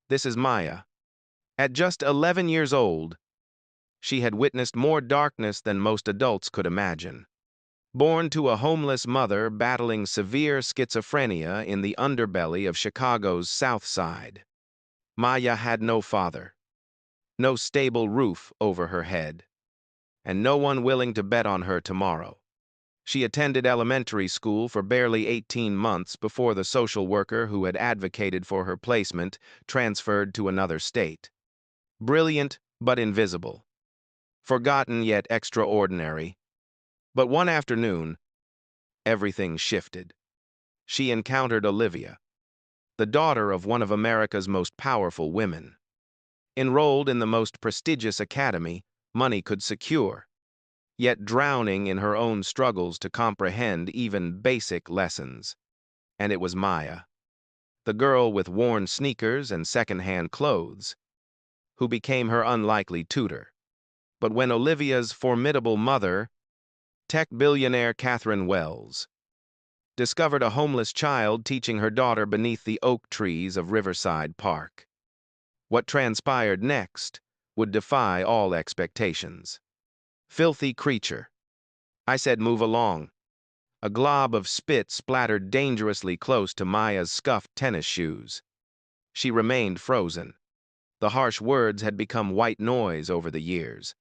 This is Maya. At just 11 years old, she had witnessed more darkness than most adults could imagine. Born to a homeless mother battling severe schizophrenia in the underbelly of Chicago's South Side, Maya had no father, no stable roof over her head, and no one willing to bet on her tomorrow. She attended elementary school for barely 18 months before the social worker who had advocated for her placement transferred to another state. Brilliant but invisible. Forgotten yet extraordinary. But one afternoon, everything shifted. She encountered Olivia, the daughter of one of America's most powerful women. Enrolled in the most prestigious academy money could secure, yet drowning in her own struggles to comprehend even basic lessons. And it was Maya, the girl with worn sneakers and second-hand clothes, who became her unlikely tutor. But when Olivia's formidable mother, tech billionaire Catherine Wells, discovered a homeless child teaching her daughter beneath the oak trees of Riverside Park, what transpired next would defy all expectations. Filthy creature. I said, "Move along." A glob of spit splattered dangerously close to Maya's scuffed tennis shoes. She remained frozen. The harsh words had become white noise over the years.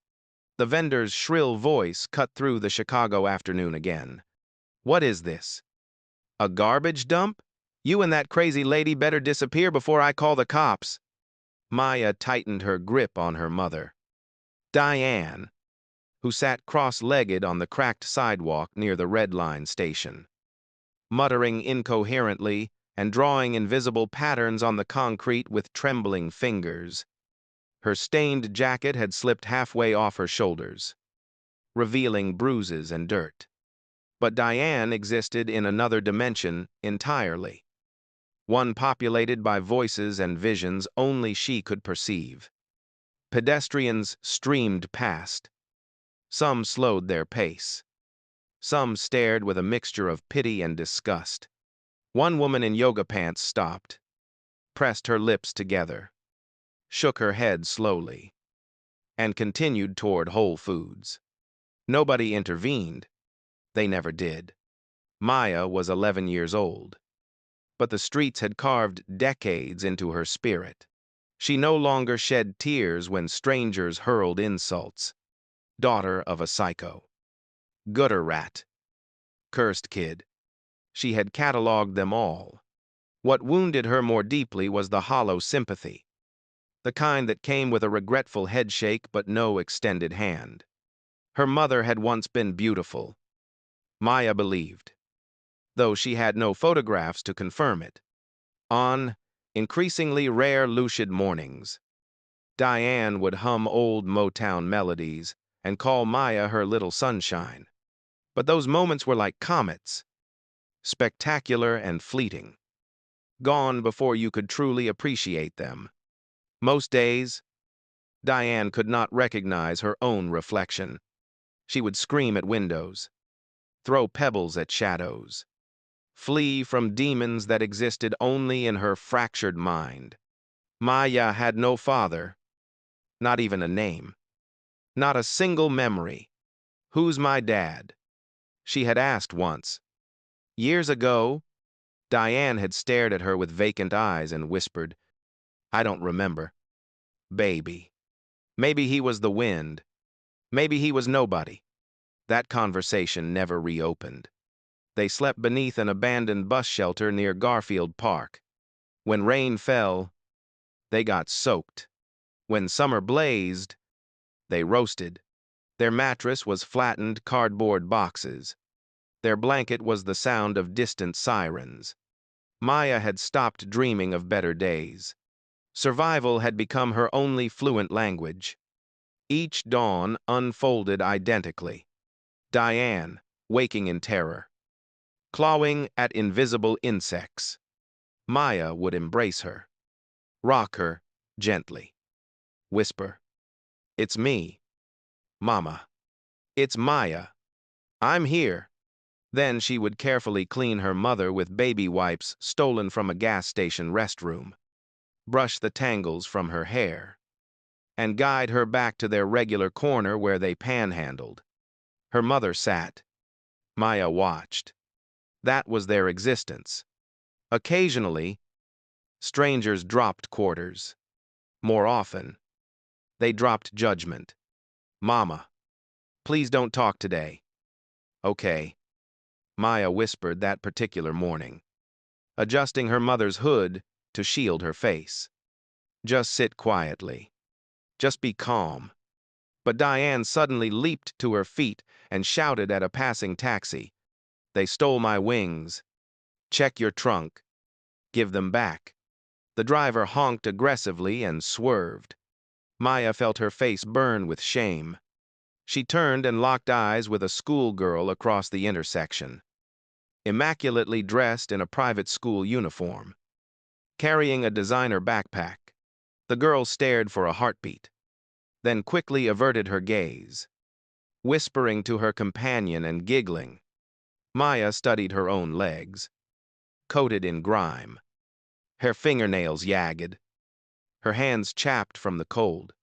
The vendor's shrill voice cut through the Chicago afternoon again. "What is this? A garbage dump? You and that crazy lady better disappear before I call the cops." Maya tightened her grip on her mother, Diane, who sat cross-legged on the cracked sidewalk near the Red Line station, muttering incoherently and drawing invisible patterns on the concrete with trembling fingers. Her stained jacket had slipped halfway off her shoulders, revealing bruises and dirt. But Diane existed in another dimension entirely, one populated by voices and visions only she could perceive. Pedestrians streamed past. Some slowed their pace. Some stared with a mixture of pity and disgust. One woman in yoga pants stopped, pressed her lips together, shook her head slowly, and continued toward Whole Foods. Nobody intervened. They never did. Maya was 11 years old, but the streets had carved decades into her spirit. She no longer shed tears when strangers hurled insults. Daughter of a psycho. Gutter rat. Cursed kid. She had cataloged them all. What wounded her more deeply was the hollow sympathy, the kind that came with a regretful headshake but no extended hand. Her mother had once been beautiful, Maya believed, though she had no photographs to confirm it. On increasingly rare lucid mornings, Diane would hum old Motown melodies and call Maya her little sunshine. But those moments were like comets, spectacular and fleeting, gone before you could truly appreciate them. Most days, Diane could not recognize her own reflection. She would scream at windows, throw pebbles at shadows, flee from demons that existed only in her fractured mind. Maya had no father, not even a name, not a single memory. "Who's my dad?" she had asked once. Years ago, Diane had stared at her with vacant eyes and whispered, "I don't remember. Baby. Maybe he was the wind. Maybe he was nobody." That conversation never reopened. They slept beneath an abandoned bus shelter near Garfield Park. When rain fell, they got soaked. When summer blazed, they roasted. Their mattress was flattened cardboard boxes. Their blanket was the sound of distant sirens. Maya had stopped dreaming of better days. Survival had become her only fluent language. Each dawn unfolded identically. Diane, waking in terror, clawing at invisible insects. Maya would embrace her, rock her gently, whisper, "It's me, Mama. It's Maya. I'm here." Then she would carefully clean her mother with baby wipes stolen from a gas station restroom. brush the tangles from her hair, and guide her back to their regular corner where they panhandled. Her mother sat. Maya watched. That was their existence. Occasionally, strangers dropped quarters. More often, they dropped judgment. Mama, please don't talk today. Okay, Maya whispered that particular morning, adjusting her mother's hood to shield her face. Just sit quietly. Just be calm. But Diane suddenly leaped to her feet and shouted at a passing taxi. They stole my wings. Check your trunk. Give them back. The driver honked aggressively and swerved. Maya felt her face burn with shame. She turned and locked eyes with a schoolgirl across the intersection, immaculately dressed in a private school uniform, carrying a designer backpack. The girl stared for a heartbeat, then quickly averted her gaze, whispering to her companion and giggling. Maya studied her own legs, coated in grime, her fingernails jagged, her hands chapped from the cold,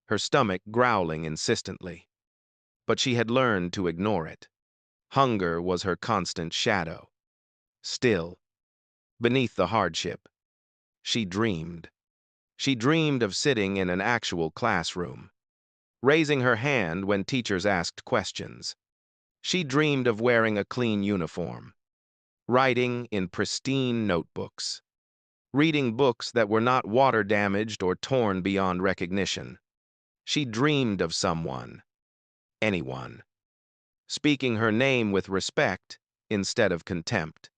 her stomach growling insistently. But she had learned to ignore it. Hunger was her constant shadow. Still, beneath the hardship, she dreamed. She dreamed of sitting in an actual classroom, raising her hand when teachers asked questions. She dreamed of wearing a clean uniform, writing in pristine notebooks, reading books that were not water-damaged or torn beyond recognition. She dreamed of someone, anyone, speaking her name with respect instead of contempt.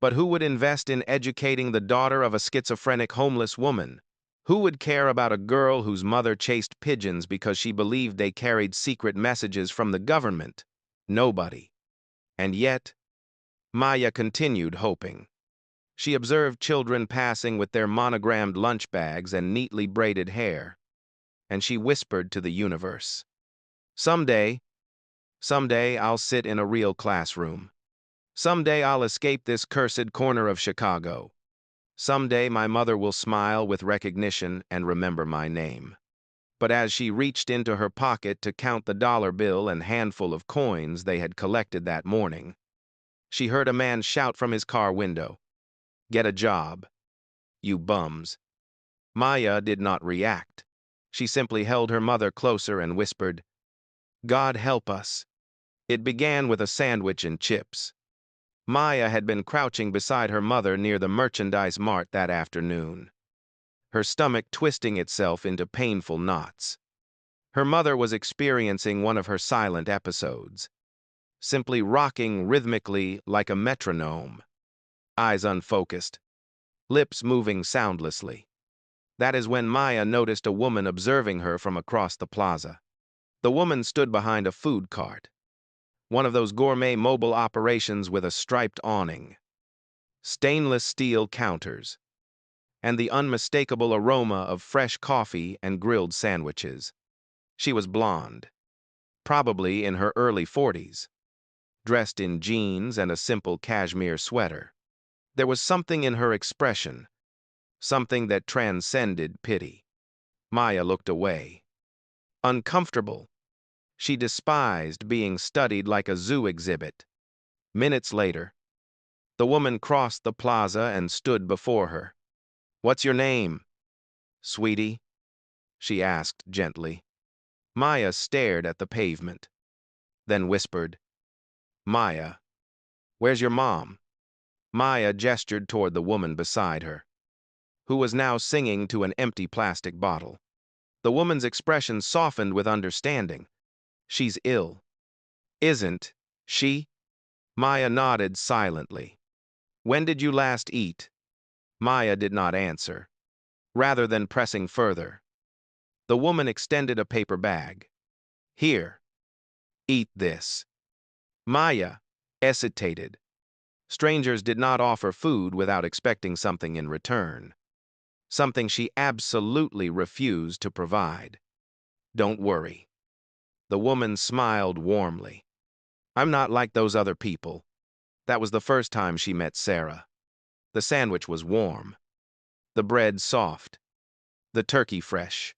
But who would invest in educating the daughter of a schizophrenic homeless woman? Who would care about a girl whose mother chased pigeons because she believed they carried secret messages from the government? Nobody. And yet, Maya continued hoping. She observed children passing with their monogrammed lunch bags and neatly braided hair, and she whispered to the universe, someday I'll sit in a real classroom. Someday I'll escape this cursed corner of Chicago. Someday my mother will smile with recognition and remember my name. But as she reached into her pocket to count the dollar bill and handful of coins they had collected that morning, she heard a man shout from his car window, "Get a job, you bums." Maya did not react. She simply held her mother closer and whispered, "God help us." It began with a sandwich and chips. Maya had been crouching beside her mother near the merchandise mart that afternoon, her stomach twisting itself into painful knots. Her mother was experiencing one of her silent episodes, simply rocking rhythmically like a metronome, eyes unfocused, lips moving soundlessly. That is when Maya noticed a woman observing her from across the plaza. The woman stood behind a food cart, one of those gourmet mobile operations with a striped awning, stainless steel counters, and the unmistakable aroma of fresh coffee and grilled sandwiches. She was blonde, probably in her early 40s, dressed in jeans and a simple cashmere sweater. There was something in her expression, something that transcended pity. Maya looked away. Uncomfortable. She despised being studied like a zoo exhibit. Minutes later, the woman crossed the plaza and stood before her. "What's your name, sweetie?" she asked gently. Maya stared at the pavement, then whispered, "Maya, where's your mom?" Maya gestured toward the woman beside her, who was now singing to an empty plastic bottle. The woman's expression softened with understanding. "She's ill." "Isn't she?" Maya nodded silently. "When did you last eat?" Maya did not answer. Rather than pressing further, the woman extended a paper bag. "Here, eat this." Maya hesitated. Strangers did not offer food without expecting something in return, something she absolutely refused to provide. "Don't worry." The woman smiled warmly. "I'm not like those other people." That was the first time she met Sarah. The sandwich was warm, the bread soft, the turkey fresh.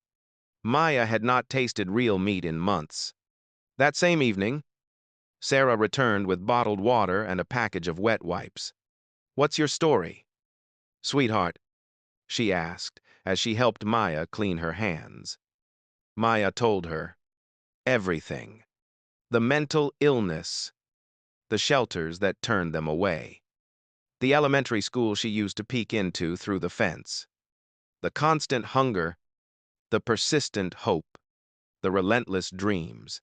Maya had not tasted real meat in months. That same evening, Sarah returned with bottled water and a package of wet wipes. "What's your story?" "Sweetheart," she asked as she helped Maya clean her hands. Maya told her everything. The mental illness, the shelters that turned them away, the elementary school she used to peek into through the fence, the constant hunger, the persistent hope, the relentless dreams.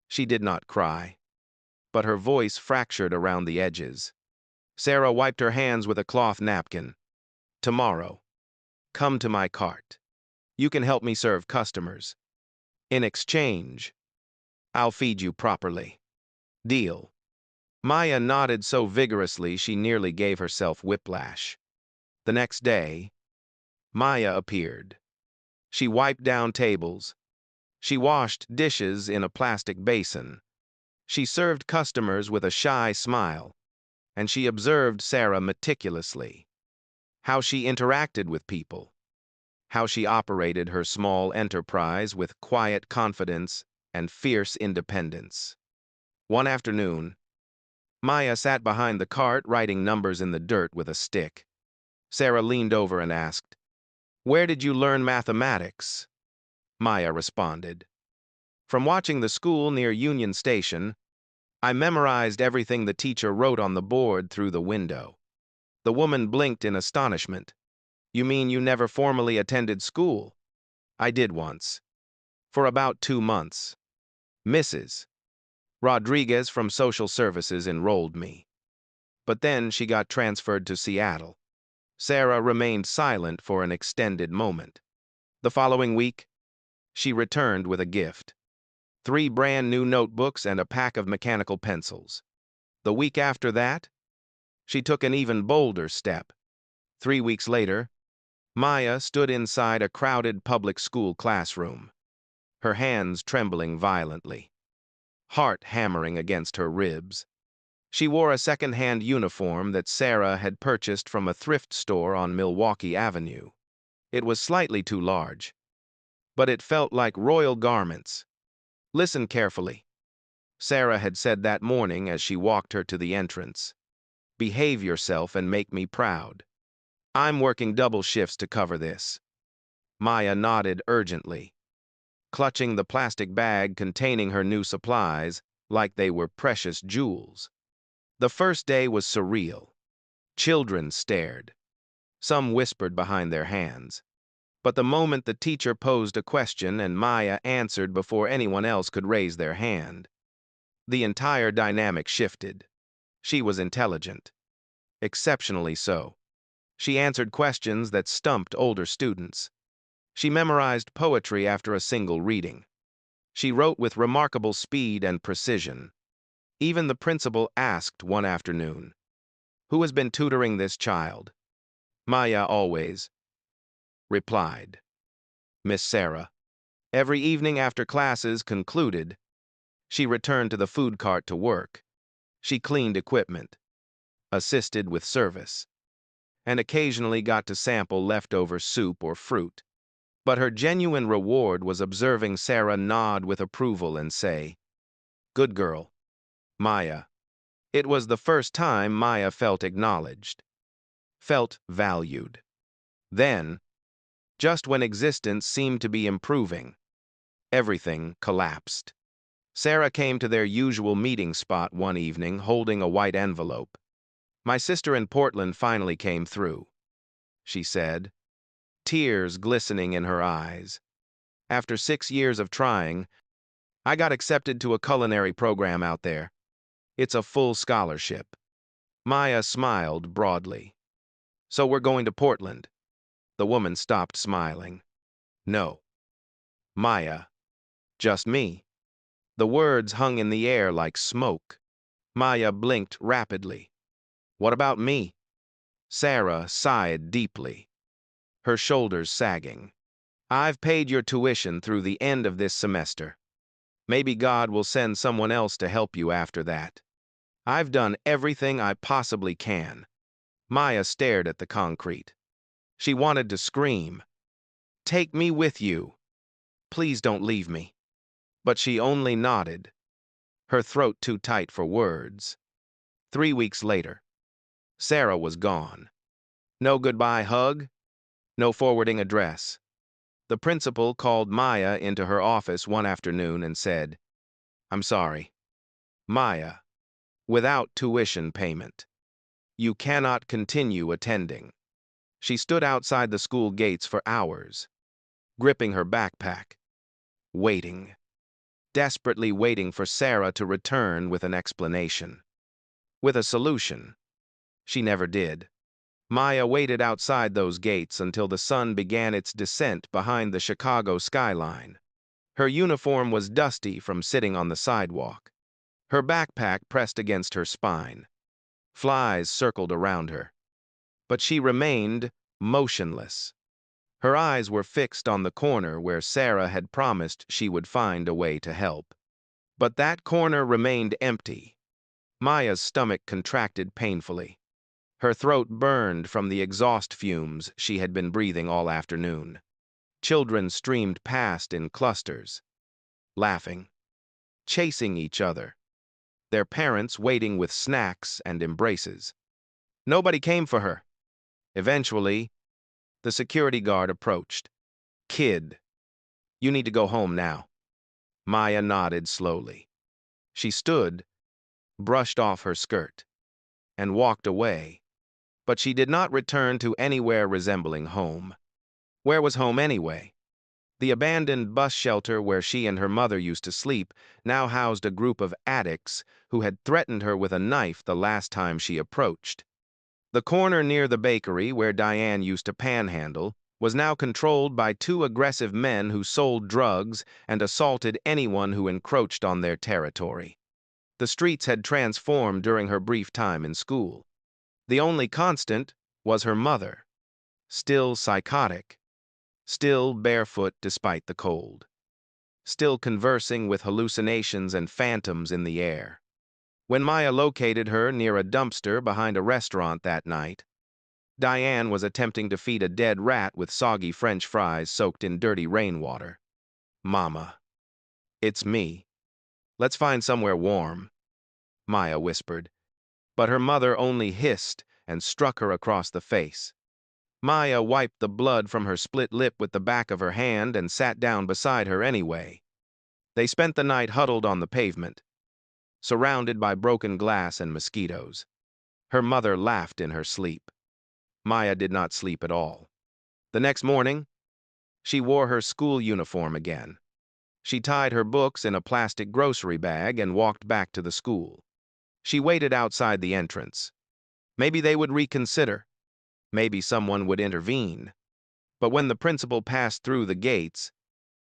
She did not cry, but her voice fractured around the edges. Sarah wiped her hands with a cloth napkin. "Tomorrow, come to my cart. You can help me serve customers. In exchange, I'll feed you properly. Deal?" Maya nodded so vigorously she nearly gave herself whiplash. The next day, Maya appeared. She wiped down tables. She washed dishes in a plastic basin. She served customers with a shy smile, and she observed Sarah meticulously. How she interacted with people, how she operated her small enterprise with quiet confidence and fierce independence. One afternoon, Maya sat behind the cart writing numbers in the dirt with a stick. Sarah leaned over and asked, "Where did you learn mathematics?" Maya responded, "From watching the school near Union Station. I memorized everything the teacher wrote on the board through the window." The woman blinked in astonishment. "You mean you never formally attended school?" "I did once. For about 2 months. Mrs. Rodriguez from Social Services enrolled me. But then she got transferred to Seattle." Sarah remained silent for an extended moment. The following week, she returned with a gift: 3 brand new notebooks and a pack of mechanical pencils. The week after that, she took an even bolder step. 3 weeks later, Maya stood inside a crowded public school classroom, her hands trembling violently, heart hammering against her ribs. She wore a second-hand uniform that Sarah had purchased from a thrift store on Milwaukee Avenue. It was slightly too large, but it felt like royal garments. "Listen carefully," Sarah had said that morning as she walked her to the entrance. "Behave yourself and make me proud. I'm working double shifts to cover this." Maya nodded urgently, clutching the plastic bag containing her new supplies like they were precious jewels. The first day was surreal. Children stared. Some whispered behind their hands. But the moment the teacher posed a question and Maya answered before anyone else could raise their hand, the entire dynamic shifted. She was intelligent. Exceptionally so. She answered questions that stumped older students. She memorized poetry after a single reading. She wrote with remarkable speed and precision. Even the principal asked one afternoon, "Who has been tutoring this child?" Maya always replied, "Miss Sarah." Every evening after classes concluded, she returned to the food cart to work. She cleaned equipment, assisted with service, and occasionally got to sample leftover soup or fruit. But her genuine reward was observing Sarah nod with approval and say, "Good girl, Maya." It was the first time Maya felt acknowledged, felt valued. Then, just when existence seemed to be improving, everything collapsed. Sarah came to their usual meeting spot one evening holding a white envelope. "My sister in Portland finally came through," she said, tears glistening in her eyes. "After 6 years of trying, I got accepted to a culinary program out there. It's a full scholarship." Maya smiled broadly. "So we're going to Portland." The woman stopped smiling. "No, Maya, just me." The words hung in the air like smoke. Maya blinked rapidly. "What about me?" Sarah sighed deeply, her shoulders sagging. "I've paid your tuition through the end of this semester. Maybe God will send someone else to help you after that. I've done everything I possibly can." Maya stared at the concrete. She wanted to scream, "Take me with you! Please don't leave me." But she only nodded, her throat too tight for words. 3 weeks later, Sarah was gone. No goodbye hug, no forwarding address. The principal called Maya into her office one afternoon and said, "I'm sorry, Maya, without tuition payment, you cannot continue attending." She stood outside the school gates for hours, gripping her backpack, waiting, desperately waiting for Sarah to return with an explanation, with a solution. She never did. Maya waited outside those gates until the sun began its descent behind the Chicago skyline. Her uniform was dusty from sitting on the sidewalk, her backpack pressed against her spine. Flies circled around her, but she remained motionless. Her eyes were fixed on the corner where Sarah had promised she would find a way to help. But that corner remained empty. Maya's stomach contracted painfully. Her throat burned from the exhaust fumes she had been breathing all afternoon. Children streamed past in clusters, laughing, chasing each other, their parents waiting with snacks and embraces. Nobody came for her. Eventually, the security guard approached. "Kid, you need to go home now." Maya nodded slowly. She stood, brushed off her skirt, and walked away. But she did not return to anywhere resembling home. Where was home anyway? The abandoned bus shelter where she and her mother used to sleep now housed a group of addicts who had threatened her with a knife the last time she approached. The corner near the bakery where Diane used to panhandle was now controlled by two aggressive men who sold drugs and assaulted anyone who encroached on their territory. The streets had transformed during her brief time in school. The only constant was her mother, still psychotic, still barefoot despite the cold, still conversing with hallucinations and phantoms in the air. When Maya located her near a dumpster behind a restaurant that night, Diane was attempting to feed a dead rat with soggy French fries soaked in dirty rainwater. "Mama, it's me. Let's find somewhere warm," Maya whispered, but her mother only hissed and struck her across the face. Maya wiped the blood from her split lip with the back of her hand and sat down beside her anyway. They spent the night huddled on the pavement, surrounded by broken glass and mosquitoes. Her mother laughed in her sleep. Maya did not sleep at all. The next morning, she wore her school uniform again. She tied her books in a plastic grocery bag and walked back to the school. She waited outside the entrance. Maybe they would reconsider. Maybe someone would intervene. But when the principal passed through the gates,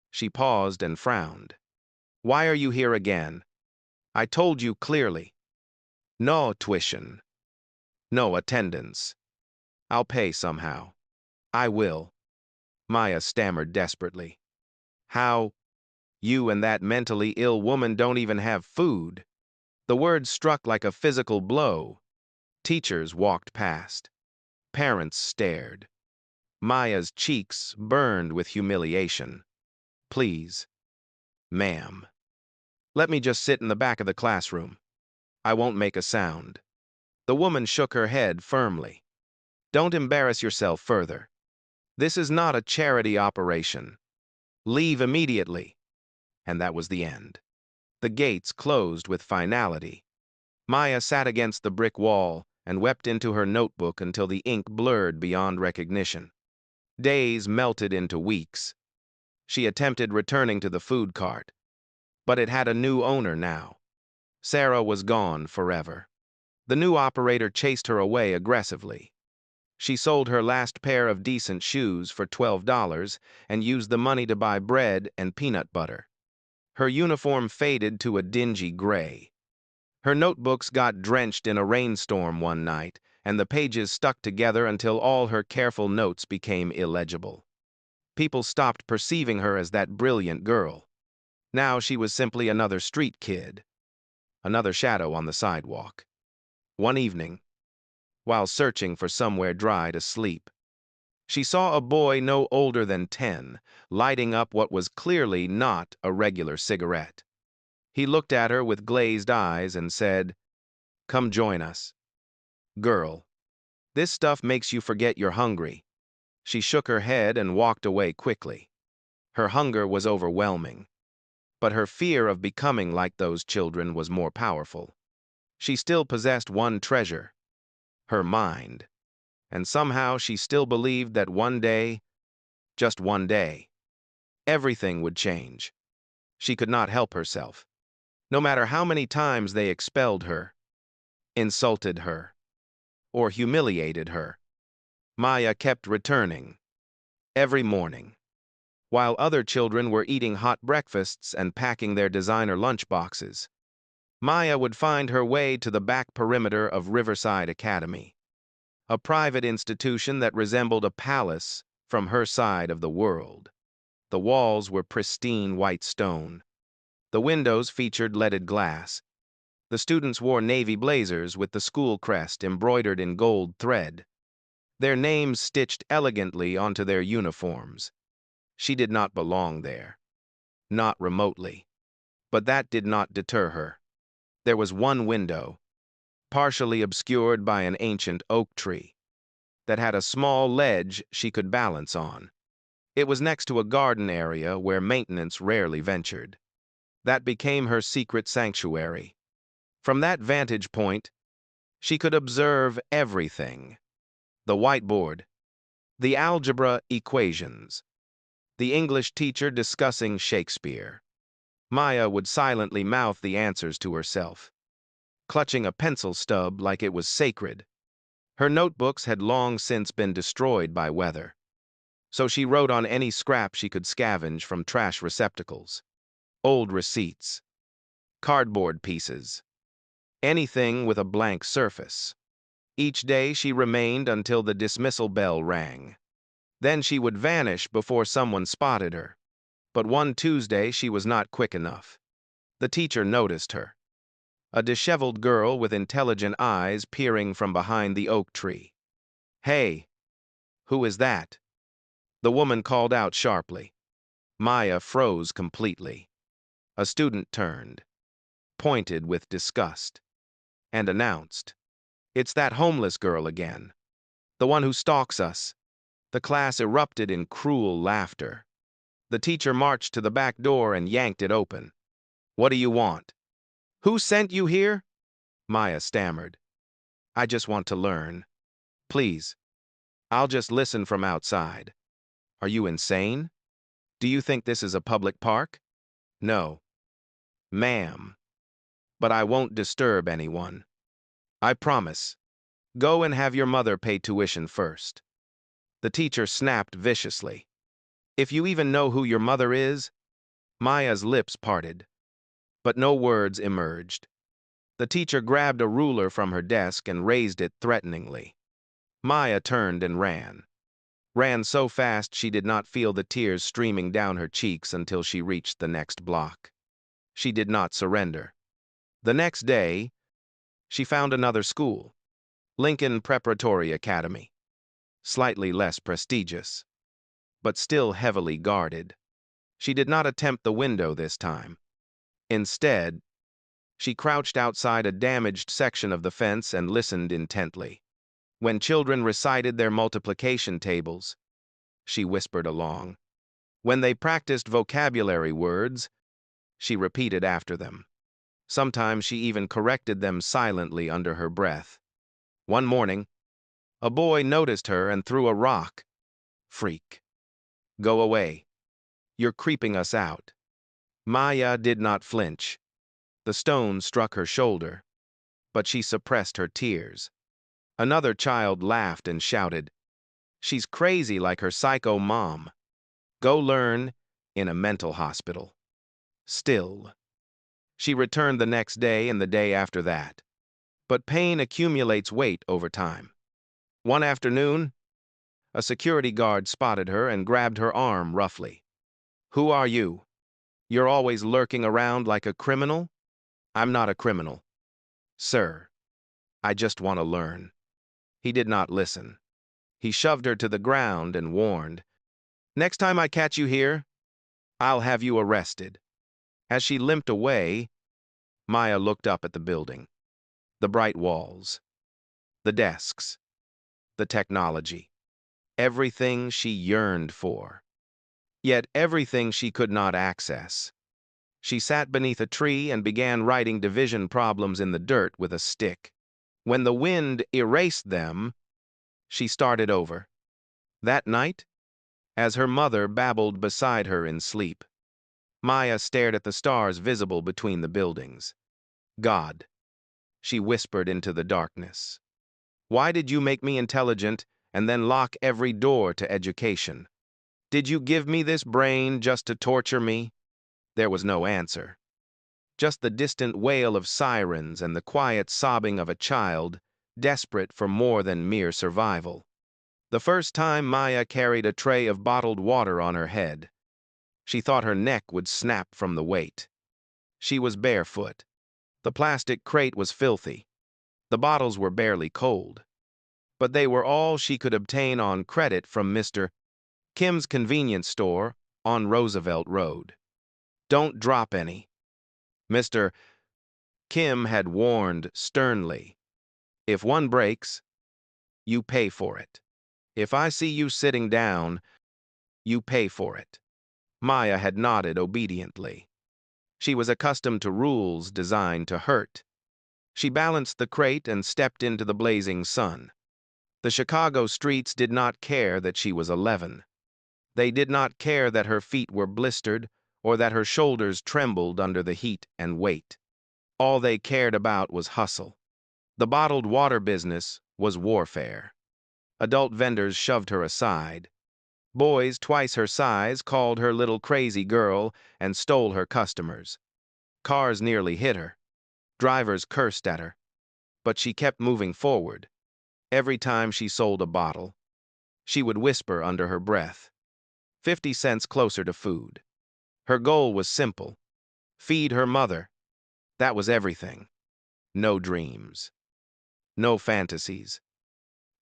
she paused and frowned. "Why are you here again? I told you clearly. No tuition. No attendance. I'll pay somehow. I will." Maya stammered desperately. "How? You and that mentally ill woman don't even have food." The words struck like a physical blow. Teachers walked past. Parents stared. Maya's cheeks burned with humiliation. "Please, ma'am. Let me just sit in the back of the classroom. I won't make a sound." The woman shook her head firmly. "Don't embarrass yourself further. This is not a charity operation. Leave immediately." And that was the end. The gates closed with finality. Maya sat against the brick wall and wept into her notebook until the ink blurred beyond recognition. Days melted into weeks. She attempted returning to the food cart, but it had a new owner now. Sarah was gone forever. The new operator chased her away aggressively. She sold her last pair of decent shoes for $12 and used the money to buy bread and peanut butter. Her uniform faded to a dingy gray. Her notebooks got drenched in a rainstorm one night, and the pages stuck together until all her careful notes became illegible. People stopped perceiving her as that brilliant girl. Now she was simply another street kid, another shadow on the sidewalk. One evening, while searching for somewhere dry to sleep, She saw a boy no older than 10, lighting up what was clearly not a regular cigarette. He looked at her with glazed eyes and said, "Come join us." "Girl, this stuff makes you forget you're hungry." She shook her head and walked away quickly. Her hunger was overwhelming, but her fear of becoming like those children was more powerful. She still possessed one treasure, her mind, and somehow she still believed that one day, just one day, everything would change. She could not help herself. No matter how many times they expelled her, insulted her, or humiliated her, Maya kept returning, every morning. While other children were eating hot breakfasts and packing their designer lunchboxes, Maya would find her way to the back perimeter of Riverside Academy, a private institution that resembled a palace from her side of the world. The walls were pristine white stone. The windows featured leaded glass. The students wore navy blazers with the school crest embroidered in gold thread, their names stitched elegantly onto their uniforms. She did not belong there, not remotely. But that did not deter her. There was one window, partially obscured by an ancient oak tree, that had a small ledge she could balance on. It was next to a garden area where maintenance rarely ventured. That became her secret sanctuary. From that vantage point, she could observe everything: the whiteboard, the algebra equations, the English teacher discussing Shakespeare. Maya would silently mouth the answers to herself, clutching a pencil stub like it was sacred. Her notebooks had long since been destroyed by weather, so she wrote on any scrap she could scavenge from trash receptacles: old receipts, cardboard pieces, anything with a blank surface. Each day she remained until the dismissal bell rang. Then she would vanish before someone spotted her. But one Tuesday she was not quick enough. The teacher noticed her, a disheveled girl with intelligent eyes peering from behind the oak tree. "Hey, who is that?" the woman called out sharply. Maya froze completely. A student turned, pointed with disgust, and announced, "It's that homeless girl again, the one who stalks us." The class erupted in cruel laughter. The teacher marched to the back door and yanked it open. "What do you want?" "Who sent you here?" Maya stammered. "I just want to learn. Please, I'll just listen from outside." "Are you insane? Do you think this is a public park?" "No, ma'am. But I won't disturb anyone. I promise. Go and have your mother pay tuition first." The teacher snapped viciously. "If you even know who your mother is?" Maya's lips parted, but no words emerged. The teacher grabbed a ruler from her desk and raised it threateningly. Maya turned and ran so fast she did not feel the tears streaming down her cheeks until she reached the next block. She did not surrender. The next day, she found another school, Lincoln Preparatory Academy, slightly less prestigious, but still heavily guarded. She did not attempt the window this time. Instead, she crouched outside a damaged section of the fence and listened intently. When children recited their multiplication tables, she whispered along. When they practiced vocabulary words, she repeated after them. Sometimes she even corrected them silently under her breath. One morning, a boy noticed her and threw a rock. "Freak. Go away. You're creeping us out." Maya did not flinch. The stone struck her shoulder, but she suppressed her tears. Another child laughed and shouted, "She's crazy like her psycho mom. Go learn in a mental hospital." Still, she returned the next day and the day after that. But pain accumulates weight over time. One afternoon, a security guard spotted her and grabbed her arm roughly. "Who are you? You're always lurking around like a criminal?" "I'm not a criminal, sir. I just want to learn." He did not listen. He shoved her to the ground and warned, "Next time I catch you here, I'll have you arrested." As she limped away, Maya looked up at the building. The bright walls, the desks, the technology. Everything she yearned for. Yet everything she could not access. She sat beneath a tree and began writing division problems in the dirt with a stick. When the wind erased them, she started over. That night, as her mother babbled beside her in sleep, Maya stared at the stars visible between the buildings. "God," she whispered into the darkness. "Why did you make me intelligent and then lock every door to education? Did you give me this brain just to torture me?" There was no answer. Just the distant wail of sirens and the quiet sobbing of a child, desperate for more than mere survival. The first time Maya carried a tray of bottled water on her head, she thought her neck would snap from the weight. She was barefoot. The plastic crate was filthy. The bottles were barely cold. But they were all she could obtain on credit from Mr. Kim's convenience store on Roosevelt Road. "Don't drop any," Mr. Kim had warned sternly. "If one breaks, you pay for it. If I see you sitting down, you pay for it." Maya had nodded obediently. She was accustomed to rules designed to hurt. She balanced the crate and stepped into the blazing sun. The Chicago streets did not care that she was 11. They did not care that her feet were blistered or that her shoulders trembled under the heat and weight. All they cared about was hustle. The bottled water business was warfare. Adult vendors shoved her aside. Boys twice her size called her little crazy girl and stole her customers. Cars nearly hit her. Drivers cursed at her. But she kept moving forward. Every time she sold a bottle, she would whisper under her breath, 50 cents closer to food. Her goal was simple. Feed her mother. That was everything. No dreams. No fantasies.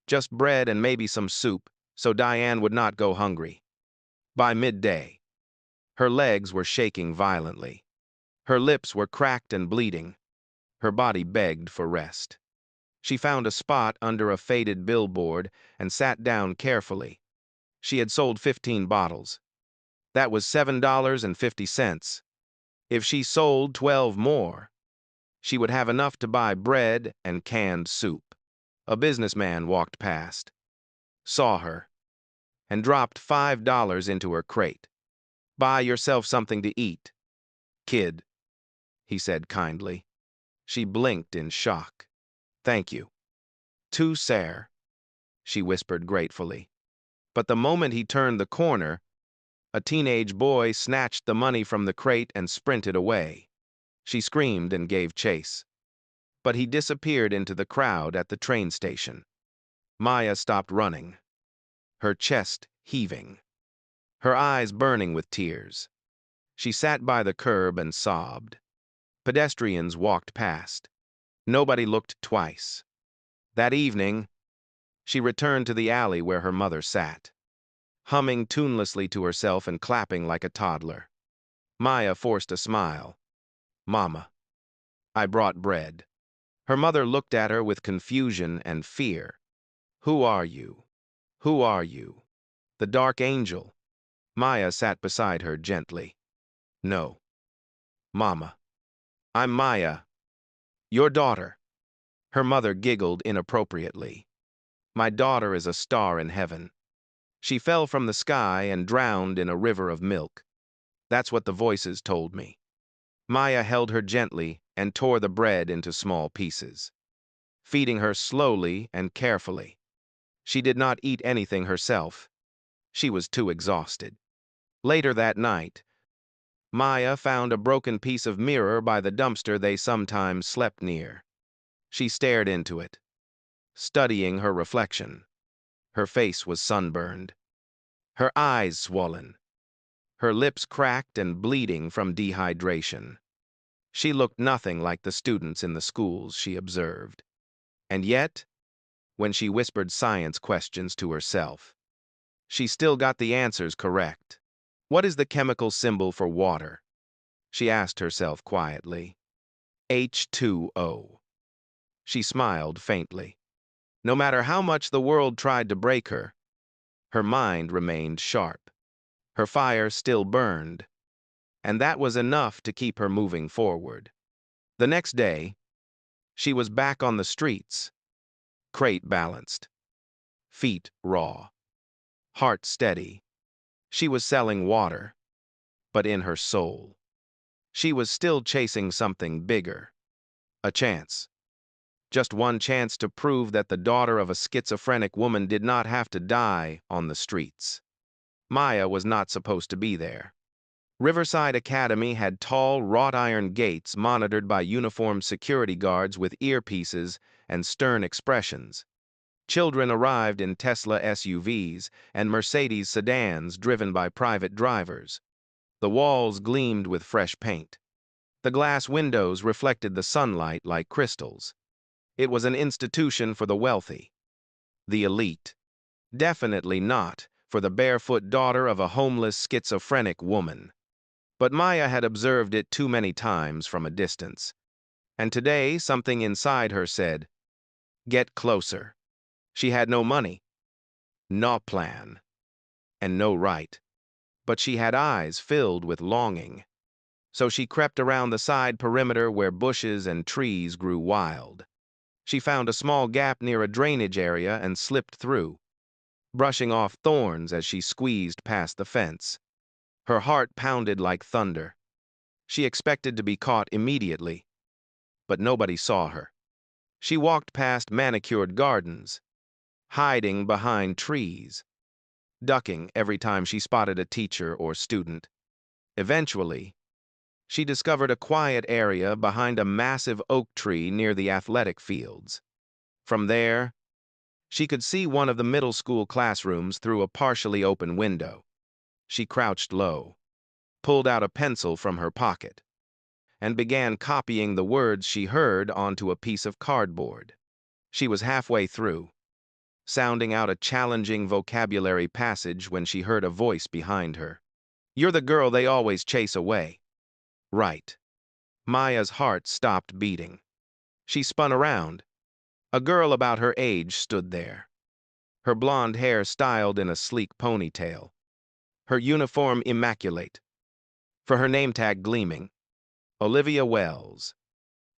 Just bread and maybe some soup, so Diane would not go hungry. By midday, her legs were shaking violently. Her lips were cracked and bleeding. Her body begged for rest. She found a spot under a faded billboard and sat down carefully. She had sold 15 bottles. That was $7.50. If she sold 12 more, she would have enough to buy bread and canned soup. A businessman walked past, saw her, and dropped $5 into her crate. "Buy yourself something to eat, kid," he said kindly. She blinked in shock. "Thank you." "Too, sir," she whispered gratefully. But the moment he turned the corner, a teenage boy snatched the money from the crate and sprinted away. She screamed and gave chase. But he disappeared into the crowd at the train station. Maya stopped running, her chest heaving, her eyes burning with tears. She sat by the curb and sobbed. Pedestrians walked past. Nobody looked twice. That evening, she returned to the alley where her mother sat, humming tunelessly to herself and clapping like a toddler. Maya forced a smile. "Mama, I brought bread." Her mother looked at her with confusion and fear. "Who are you? Who are you?" "The dark angel." Maya sat beside her gently. "No, Mama. I'm Maya, your daughter." Her mother giggled inappropriately. "My daughter is a star in heaven. She fell from the sky and drowned in a river of milk. That's what the voices told me." Maya held her gently and tore the bread into small pieces, feeding her slowly and carefully. She did not eat anything herself. She was too exhausted. Later that night, Maya found a broken piece of mirror by the dumpster they sometimes slept near. She stared into it, studying her reflection. Her face was sunburned, her eyes swollen, her lips cracked and bleeding from dehydration. She looked nothing like the students in the schools she observed. And yet, when she whispered science questions to herself. She still got the answers correct. What is the chemical symbol for water? She asked herself quietly. H2O. She smiled faintly. No matter how much the world tried to break her mind remained sharp. Her fire still burned, and that was enough to keep her moving forward. The next day, she was back on the streets, crate balanced, feet raw, heart steady. She was selling water, but in her soul, she was still chasing something bigger. A chance. Just one chance to prove that the daughter of a schizophrenic woman did not have to die on the streets. Maya was not supposed to be there. Riverside Academy had tall, wrought-iron gates monitored by uniformed security guards with earpieces and stern expressions. Children arrived in Tesla SUVs and Mercedes sedans driven by private drivers. The walls gleamed with fresh paint. The glass windows reflected the sunlight like crystals. It was an institution for the wealthy, the elite. Definitely not for the barefoot daughter of a homeless schizophrenic woman. But Maya had observed it too many times from a distance. And today, something inside her said, "Get closer." She had no money, no plan, and no right. But she had eyes filled with longing. So she crept around the side perimeter where bushes and trees grew wild. She found a small gap near a drainage area and slipped through, brushing off thorns as she squeezed past the fence. Her heart pounded like thunder. She expected to be caught immediately, but nobody saw her. She walked past manicured gardens, hiding behind trees, ducking every time she spotted a teacher or student. Eventually, she discovered a quiet area behind a massive oak tree near the athletic fields. From there, she could see one of the middle school classrooms through a partially open window. She crouched low, pulled out a pencil from her pocket, and began copying the words she heard onto a piece of cardboard. She was halfway through, sounding out a challenging vocabulary passage when she heard a voice behind her. "You're the girl they always chase away." Right. Maya's heart stopped beating. She spun around. A girl about her age stood there, her blonde hair styled in a sleek ponytail, her uniform immaculate, for her name tag gleaming. Olivia Wells.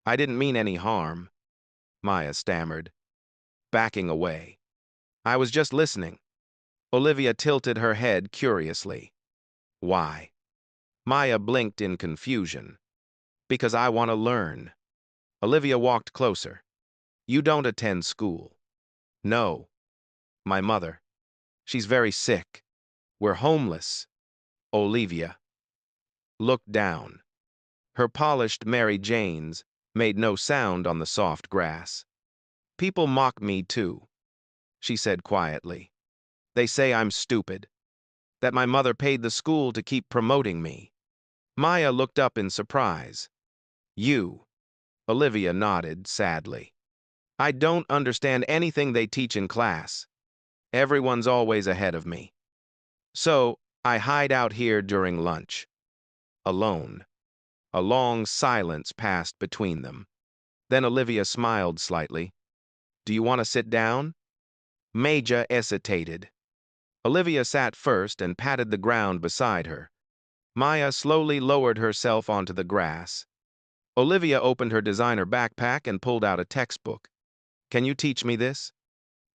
"I didn't mean any harm," Maya stammered, backing away. "I was just listening." Olivia tilted her head curiously. "Why?" Maya blinked in confusion. "Because I want to learn." Olivia walked closer. "You don't attend school." "No. My mother. She's very sick. We're homeless." Olivia looked down. Her polished Mary Janes made no sound on the soft grass. "People mock me too," she said quietly. "They say I'm stupid, that my mother paid the school to keep promoting me." Maya looked up in surprise. "You?" Olivia nodded sadly. "I don't understand anything they teach in class. Everyone's always ahead of me. So, I hide out here during lunch. Alone." A long silence passed between them. Then Olivia smiled slightly. "Do you want to sit down?" Maja hesitated. Olivia sat first and patted the ground beside her. Maya slowly lowered herself onto the grass. Olivia opened her designer backpack and pulled out a textbook. "Can you teach me this?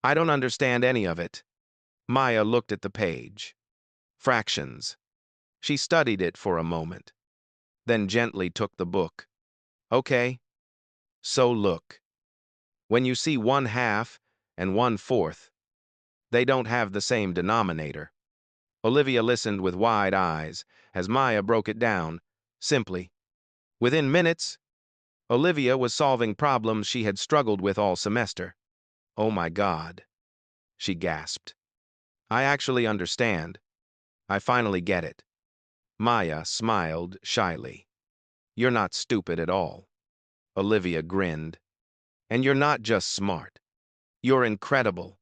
I don't understand any of it." Maya looked at the page. Fractions. She studied it for a moment, then gently took the book. "Okay. So look. When you see 1/2 and 1/4, they don't have the same denominator." Olivia listened with wide eyes as Maya broke it down, simply. Within minutes, Olivia was solving problems she had struggled with all semester. "Oh my God," she gasped. "I actually understand. I finally get it." Maya smiled shyly. "You're not stupid at all." Olivia grinned. "And you're not just smart. You're incredible.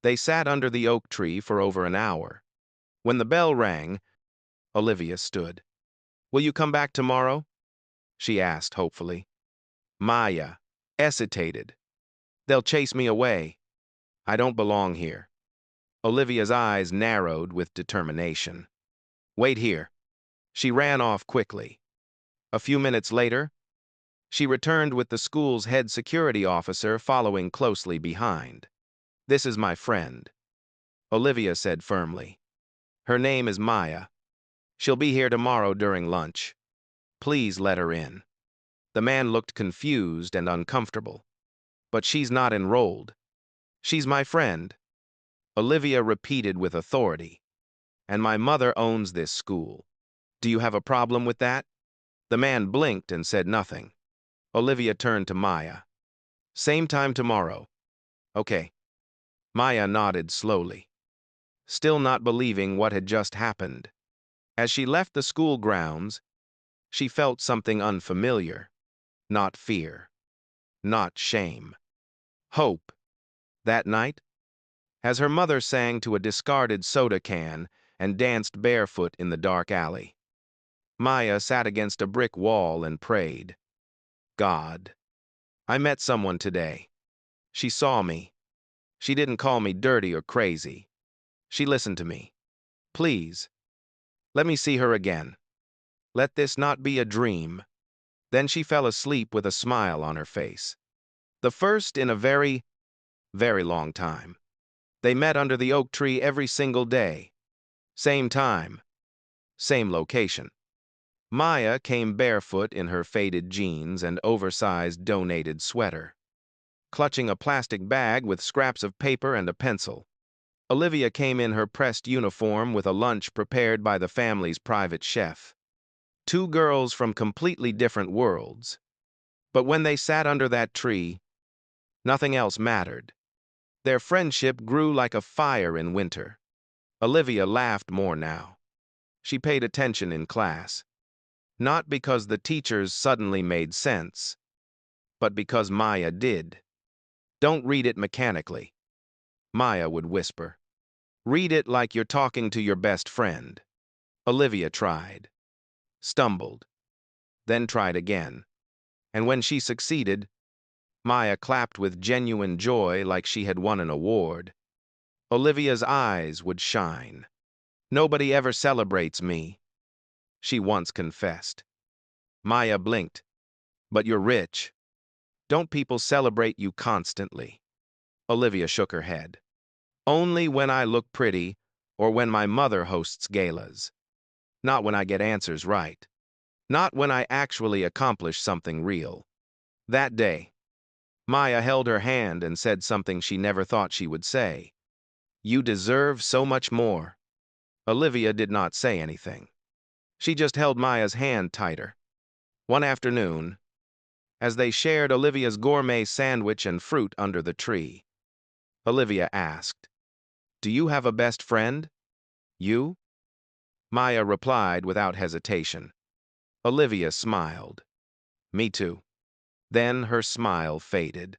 They sat under the oak tree for over an hour. When the bell rang, Olivia stood. Will you come back tomorrow? She asked hopefully. Maya hesitated. They'll chase me away. I don't belong here. Olivia's eyes narrowed with determination. Wait here. She ran off quickly. A few minutes later, she returned with the school's head security officer following closely behind. This is my friend, Olivia said firmly. Her name is Maya. She'll be here tomorrow during lunch. Please let her in. The man looked confused and uncomfortable. But she's not enrolled. She's my friend, Olivia repeated with authority. And my mother owns this school. Do you have a problem with that? The man blinked and said nothing. Olivia turned to Maya. Same time tomorrow. Okay. Maya nodded slowly, still not believing what had just happened. As she left the school grounds, she felt something unfamiliar. Not fear. Not shame. Hope. That night, as her mother sang to a discarded soda can and danced barefoot in the dark alley, Maya sat against a brick wall and prayed. God, I met someone today. She saw me. She didn't call me dirty or crazy. She listened to me. Please, let me see her again. Let this not be a dream. Then she fell asleep with a smile on her face. The first in a very, very long time. They met under the oak tree every single day. Same time. Same location. Maya came barefoot in her faded jeans and oversized donated sweater, clutching a plastic bag with scraps of paper and a pencil. Olivia came in her pressed uniform with a lunch prepared by the family's private chef. Two girls from completely different worlds. But when they sat under that tree, nothing else mattered. Their friendship grew like a fire in winter. Olivia laughed more now. She paid attention in class. Not because the teachers suddenly made sense, but because Maya did. Don't read it mechanically, Maya would whisper. Read it like you're talking to your best friend. Olivia tried, stumbled, then tried again. And when she succeeded, Maya clapped with genuine joy like she had won an award. Olivia's eyes would shine. Nobody ever celebrates me, she once confessed. Maya blinked. But you're rich. Don't people celebrate you constantly? Olivia shook her head. Only when I look pretty or when my mother hosts galas. Not when I get answers right. Not when I actually accomplish something real. That day, Maya held her hand and said something she never thought she would say. You deserve so much more. Olivia did not say anything. She just held Maya's hand tighter. One afternoon, as they shared Olivia's gourmet sandwich and fruit under the tree, Olivia asked, Do you have a best friend? You? Maya replied without hesitation. Olivia smiled. Me too. Then her smile faded.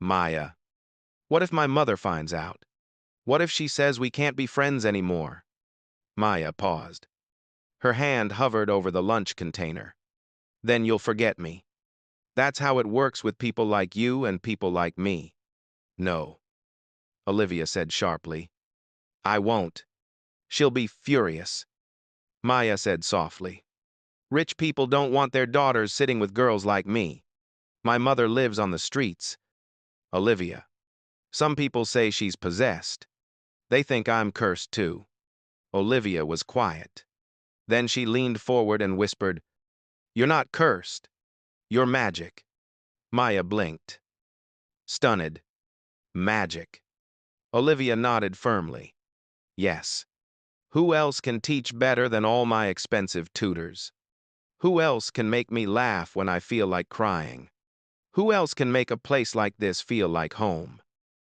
Maya, what if my mother finds out? What if she says we can't be friends anymore? Maya paused. Her hand hovered over the lunch container. Then you'll forget me. That's how it works with people like you and people like me. No, Olivia said sharply. I won't. She'll be furious. Maya said softly. Rich people don't want their daughters sitting with girls like me. My mother lives on the streets. Olivia. Some people say she's possessed. They think I'm cursed too. Olivia was quiet. Then she leaned forward and whispered, You're not cursed. You're magic. Maya blinked. Stunned. Magic. Olivia nodded firmly. Yes. Who else can teach better than all my expensive tutors? Who else can make me laugh when I feel like crying? Who else can make a place like this feel like home?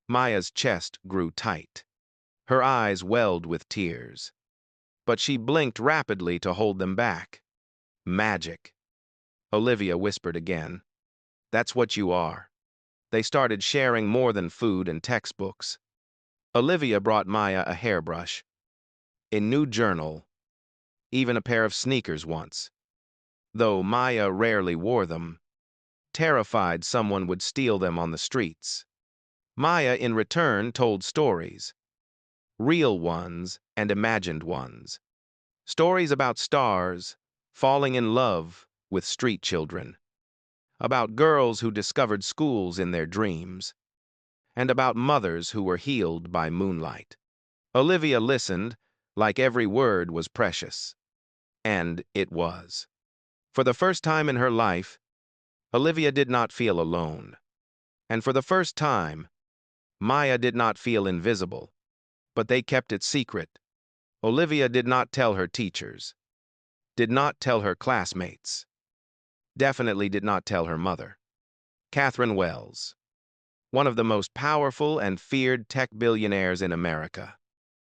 Maya's chest grew tight. Her eyes welled with tears. But she blinked rapidly to hold them back. Magic. Olivia whispered again. That's what you are. They started sharing more than food and textbooks. Olivia brought Maya a hairbrush, a new journal, even a pair of sneakers once. Though Maya rarely wore them, terrified someone would steal them on the streets. Maya, in return, told stories, real ones and imagined ones. Stories about stars falling in love with street children, about girls who discovered schools in their dreams, and about mothers who were healed by moonlight. Olivia listened like every word was precious. And it was. For the first time in her life, Olivia did not feel alone. And for the first time, Maya did not feel invisible. But they kept it secret. Olivia did not tell her teachers, did not tell her classmates, definitely did not tell her mother. Catherine Wells, one of the most powerful and feared tech billionaires in America.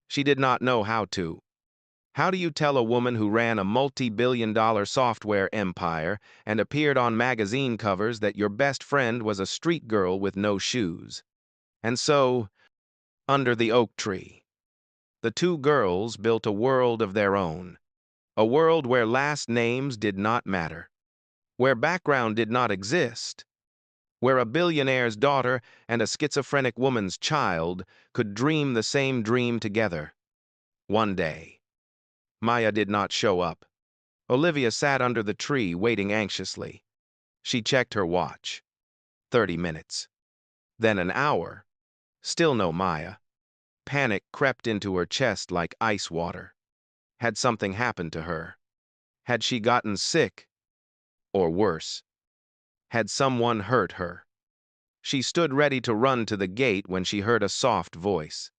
She did not know how to. How do you tell a woman who ran a multi-billion-dollar software empire and appeared on magazine covers that your best friend was a street girl with no shoes? And so, under the oak tree, the two girls built a world of their own, a world where last names did not matter, where background did not exist, where a billionaire's daughter and a schizophrenic woman's child could dream the same dream together. One day, Maya did not show up. Olivia sat under the tree waiting anxiously. She checked her watch. 30 minutes. Then an hour. Still no Maya. Panic crept into her chest like ice water. Had something happened to her? Had she gotten sick? Or worse, had someone hurt her? She stood ready to run to the gate when she heard a soft voice.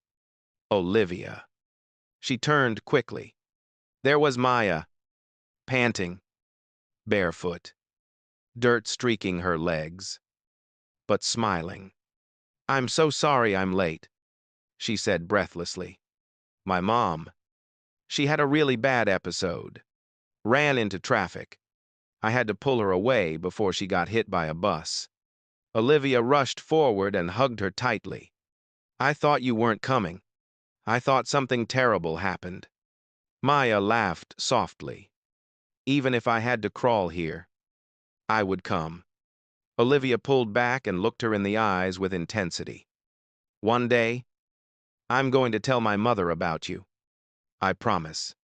Olivia. She turned quickly. There was Maya, panting, barefoot, dirt streaking her legs, but smiling. "I'm so sorry I'm late," she said breathlessly. "My mom. She had a really bad episode. Ran into traffic. I had to pull her away before she got hit by a bus." Olivia rushed forward and hugged her tightly. "I thought you weren't coming. I thought something terrible happened." Maya laughed softly. "Even if I had to crawl here, I would come." Olivia pulled back and looked her in the eyes with intensity. "One day, I'm going to tell my mother about you. I promise."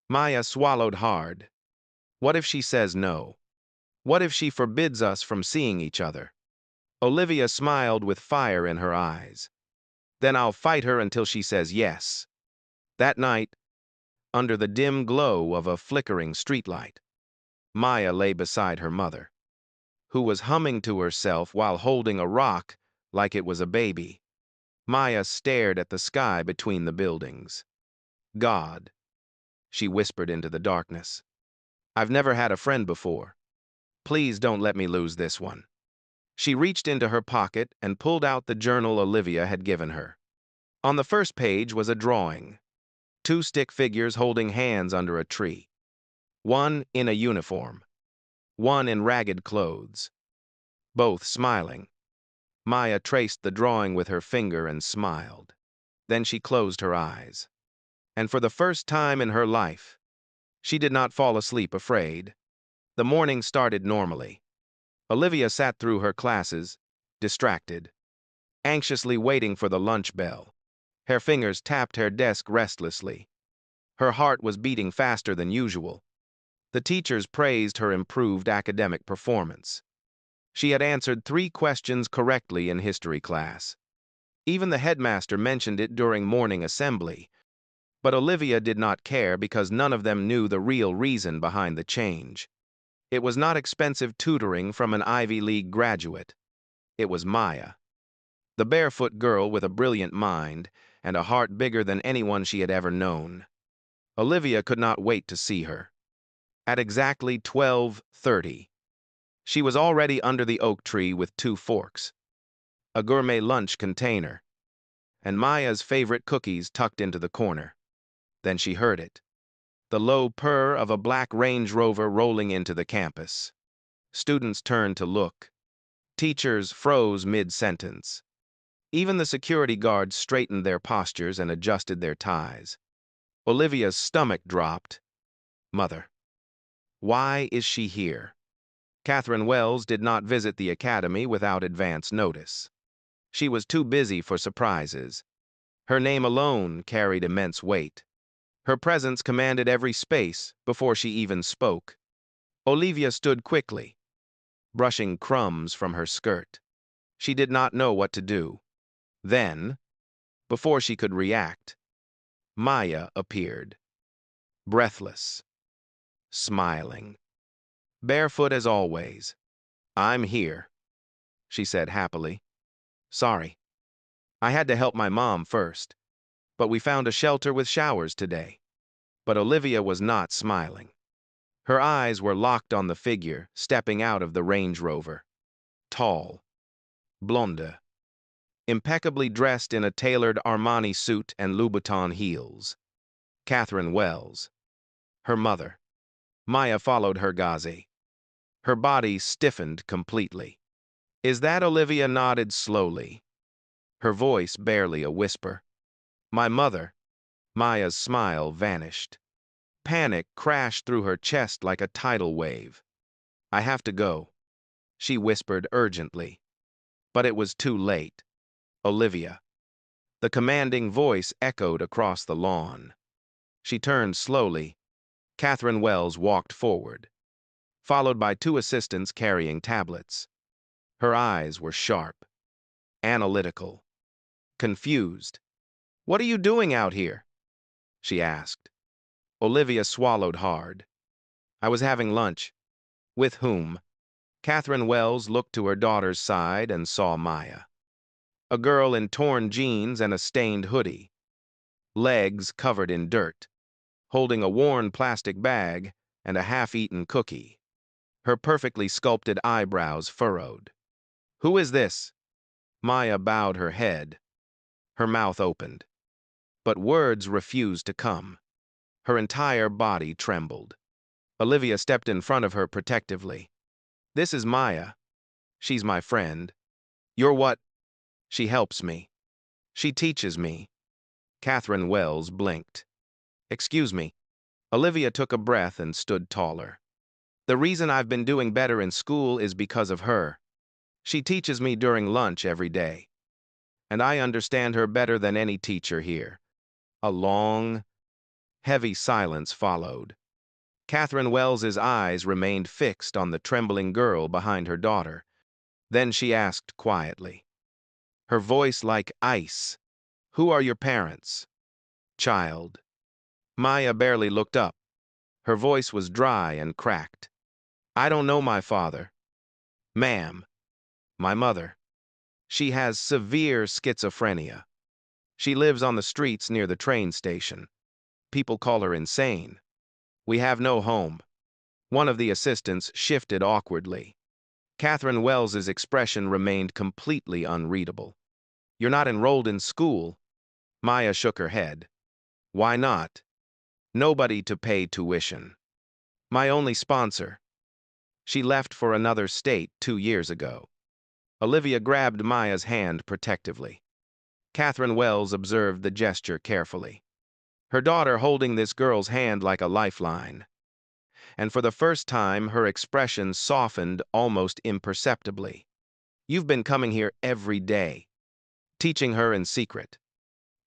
Maya swallowed hard. What if she says no? What if she forbids us from seeing each other? Olivia smiled with fire in her eyes. "Then I'll fight her until she says yes." That night, under the dim glow of a flickering streetlight, Maya lay beside her mother, who was humming to herself while holding a rock like it was a baby. Maya stared at the sky between the buildings. "God," she whispered into the darkness. "I've never had a friend before. Please don't let me lose this one." She reached into her pocket and pulled out the journal Olivia had given her. On the first page was a drawing. Two stick figures holding hands under a tree. One in a uniform. One in ragged clothes. Both smiling. Maya traced the drawing with her finger and smiled. Then she closed her eyes. And for the first time in her life, she did not fall asleep afraid. The morning started normally. Olivia sat through her classes, distracted, anxiously waiting for the lunch bell. Her fingers tapped her desk restlessly. Her heart was beating faster than usual. The teachers praised her improved academic performance. She had answered 3 questions correctly in history class. Even the headmaster mentioned it during morning assembly. But Olivia did not care because none of them knew the real reason behind the change. It was not expensive tutoring from an Ivy League graduate. It was Maya, the barefoot girl with a brilliant mind and a heart bigger than anyone she had ever known. Olivia could not wait to see her. At exactly 12:30, she was already under the oak tree with 2 forks, a gourmet lunch container, and Maya's favorite cookies tucked into the corner. Then she heard it. The low purr of a black Range Rover rolling into the campus. Students turned to look. Teachers froze mid-sentence. Even the security guards straightened their postures and adjusted their ties. Olivia's stomach dropped. Mother. Why is she here? Catherine Wells did not visit the academy without advance notice. She was too busy for surprises. Her name alone carried immense weight. Her presence commanded every space before she even spoke. Olivia stood quickly, brushing crumbs from her skirt. She did not know what to do. Then, before she could react, Maya appeared, breathless, smiling, barefoot as always. I'm here, she said happily. Sorry. I had to help my mom first, but we found a shelter with showers today. But Olivia was not smiling. Her eyes were locked on the figure stepping out of the Range Rover. Tall, blonde, impeccably dressed in a tailored Armani suit and Louboutin heels. Catherine Wells. Her mother. Maya followed her gaze. Her body stiffened completely. Is that Olivia nodded slowly, her voice barely a whisper. My mother. Maya's smile vanished. Panic crashed through her chest like a tidal wave. I have to go, she whispered urgently. But it was too late. Olivia. The commanding voice echoed across the lawn. She turned slowly. Catherine Wells walked forward, followed by two assistants carrying tablets. Her eyes were sharp, analytical, confused. What are you doing out here? She asked. Olivia swallowed hard. I was having lunch. With whom? Catherine Wells looked to her daughter's side and saw Maya. A girl in torn jeans and a stained hoodie, legs covered in dirt, holding a worn plastic bag and a half-eaten cookie, her perfectly sculpted eyebrows furrowed. Who is this? Maya bowed her head. Her mouth opened, but words refused to come. Her entire body trembled. Olivia stepped in front of her protectively. This is Maya. She's my friend. You're what? She helps me. She teaches me. Catherine Wells blinked. Excuse me. Olivia took a breath and stood taller. The reason I've been doing better in school is because of her. She teaches me during lunch every day. And I understand her better than any teacher here. A long, heavy silence followed. Catherine Wells's eyes remained fixed on the trembling girl behind her daughter. Then she asked quietly, her voice like ice, Who are your parents? Child. Maya barely looked up. Her voice was dry and cracked. I don't know my father. Ma'am. My mother. She has severe schizophrenia. She lives on the streets near the train station. People call her insane. We have no home. One of the assistants shifted awkwardly. Catherine Wells's expression remained completely unreadable. You're not enrolled in school? Maya shook her head. Why not? Nobody to pay tuition. My only sponsor. She left for another state 2 years ago. Olivia grabbed Maya's hand protectively. Catherine Wells observed the gesture carefully. Her daughter holding this girl's hand like a lifeline. And for the first time, her expression softened almost imperceptibly. You've been coming here every day, teaching her in secret.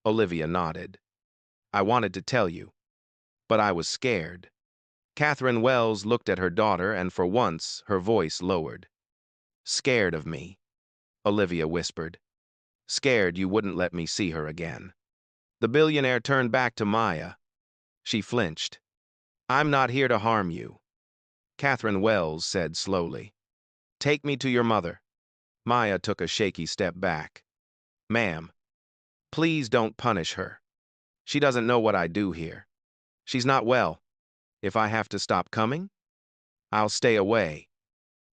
Olivia nodded. I wanted to tell you, but I was scared. Catherine Wells looked at her daughter, and for once, her voice lowered. Scared of me, Olivia whispered. Scared you wouldn't let me see her again. The billionaire turned back to Maya. She flinched. I'm not here to harm you, Catherine Wells said slowly. Take me to your mother. Maya took a shaky step back. Ma'am, please don't punish her. She doesn't know what I do here. She's not well. If I have to stop coming, I'll stay away.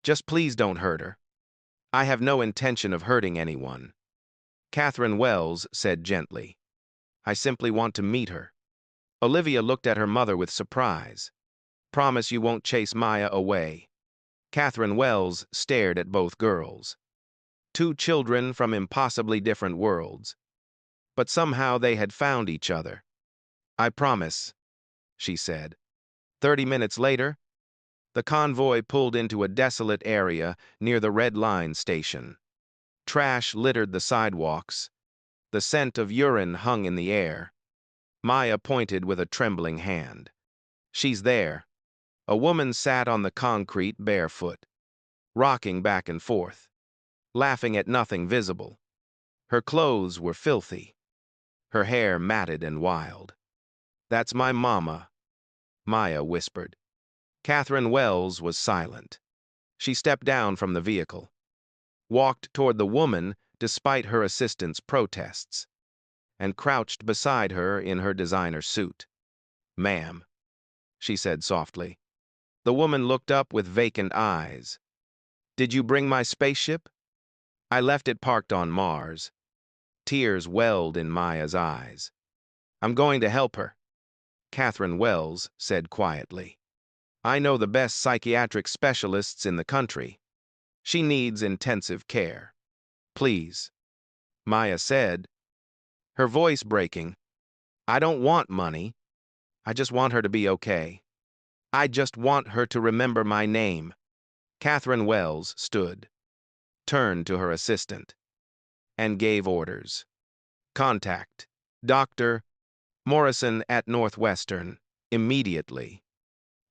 Just please don't hurt her. I have no intention of hurting anyone. Catherine Wells said gently. I simply want to meet her. Olivia looked at her mother with surprise. Promise you won't chase Maya away. Catherine Wells stared at both girls. Two children from impossibly different worlds. But somehow they had found each other. "I promise," she said. 30 minutes later, the convoy pulled into a desolate area near the Red Line station. Trash littered the sidewalks. The scent of urine hung in the air. Maya pointed with a trembling hand. "She's there." A woman sat on the concrete barefoot, rocking back and forth, laughing at nothing visible. Her clothes were filthy, her hair matted and wild. "That's my mama," Maya whispered. Catherine Wells was silent. She stepped down from the vehicle, walked toward the woman despite her assistant's protests, and crouched beside her in her designer suit. "Ma'am," she said softly. The woman looked up with vacant eyes. "Did you bring my spaceship?" "I left it parked on Mars." Tears welled in Maya's eyes. "I'm going to help her," Catherine Wells said quietly. "I know the best psychiatric specialists in the country. She needs intensive care. Please," Maya said, her voice breaking. "I don't want money. I just want her to be okay. I just want her to remember my name." Catherine Wells stood, turned to her assistant, and gave orders. "Contact Dr. Morrison at Northwestern, immediately.